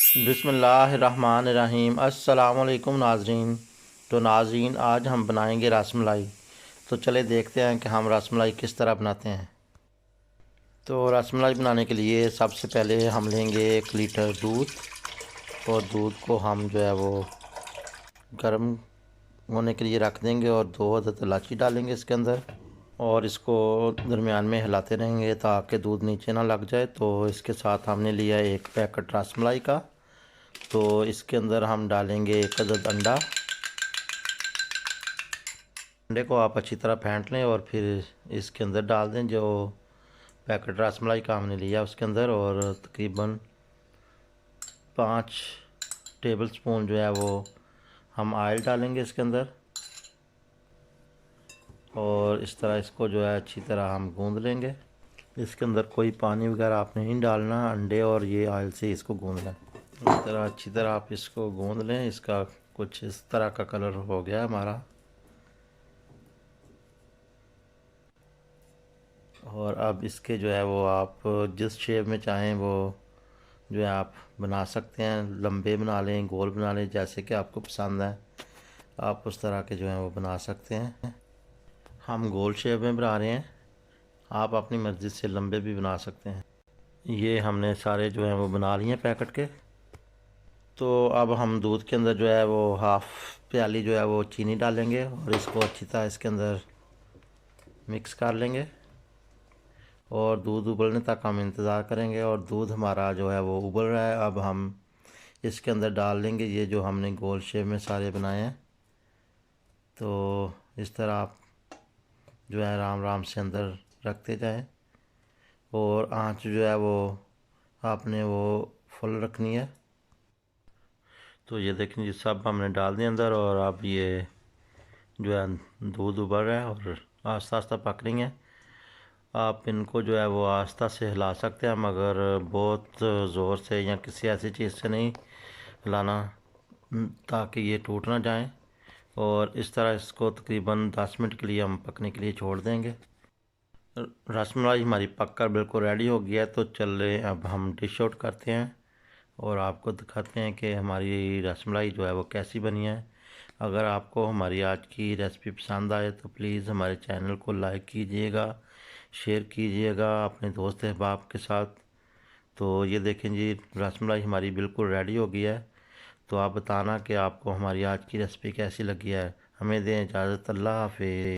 बिस्मिल्लाहिर्रहमानिर्रहीम। अस्सलामुअलैकुम नाज़रीन। तो नाज़रीन, आज हम बनाएंगे रसमलाई। तो चले देखते हैं कि हम रसमलाई किस तरह बनाते हैं। तो रसमलाई बनाने के लिए सबसे पहले हम लेंगे 1 लीटर दूध, और दूध को हम जो है वो गर्म होने के लिए रख देंगे और 2 अदद इलायची डालेंगे इसके अंदर, और इसको दरमियान में हिलाते रहेंगे ताकि दूध नीचे ना लग जाए। तो इसके साथ हमने लिया 1 पैकेट रसमलाई का। तो इसके अंदर हम डालेंगे 1 अदद अंडा। अंडे को आप अच्छी तरह फेंट लें और फिर इसके अंदर डाल दें जो पैकेट रसमलाई का हमने लिया उसके अंदर, और तकरीबन 5 टेबल स्पून जो है वो हम ऑयल डालेंगे इसके अंदर, और इस तरह इसको जो है अच्छी तरह हम गूंद लेंगे। इसके अंदर कोई पानी वगैरह आपने नहीं डालना, अंडे और ये ऑयल से इसको गूंद लें। इस तरह अच्छी तरह आप इसको गूंद लें। इसका कुछ इस तरह का कलर हो गया हमारा। और अब इसके जो है वो आप जिस शेप में चाहें वो जो है आप बना सकते हैं। लंबे बना लें, गोल बना लें, जैसे कि आपको पसंद है आप उस तरह के जो है वो बना सकते हैं। हम गोल शेप में बना रहे हैं, आप अपनी मर्ज़ी से लंबे भी बना सकते हैं। ये हमने सारे जो हैं वो बना लिए हैं पैकेट के। तो अब हम दूध के अंदर जो है वो हाफ़ प्याली जो है वो चीनी डालेंगे और इसको अच्छी तरह इसके अंदर मिक्स कर लेंगे, और दूध उबलने तक हम इंतज़ार करेंगे। और दूध हमारा जो है वो उबल रहा है। अब हम इसके अंदर डाल देंगे ये जो हमने गोल शेप में सारे बनाए हैं। तो इस तरह आप जो है आराम आराम से अंदर रखते जाएं, और आंच जो है वो आपने वो फुल रखनी है। तो ये देखें जी, सब हमने डाल दिए अंदर, और अब ये जो है दूध उबल रहा है और आस्ता आस्ता पक रही है। आप इनको जो है वो आस्ता से हिला सकते हैं, मगर बहुत ज़ोर से या किसी ऐसी चीज़ से नहीं हिलाना ताकि ये टूट ना जाए। और इस तरह इसको तकरीबन 10 मिनट के लिए हम पकने के लिए छोड़ देंगे। रसमलाई हमारी पककर बिल्कुल रेडी हो गया है। तो चले अब हम डिश आउट करते हैं और आपको दिखाते हैं कि हमारी रसमलाई जो है वो कैसी बनी है। अगर आपको हमारी आज की रेसिपी पसंद आए तो प्लीज़ हमारे चैनल को लाइक कीजिएगा, शेयर कीजिएगा अपने दोस्त अहबाब के साथ। तो ये देखें जी, रसमलाई हमारी बिल्कुल रेडी हो गई है। तो आप बताना कि आपको हमारी आज की रेसिपी कैसी लगी है। हमें दें इजाज़त। अल्लाह हाफिज़।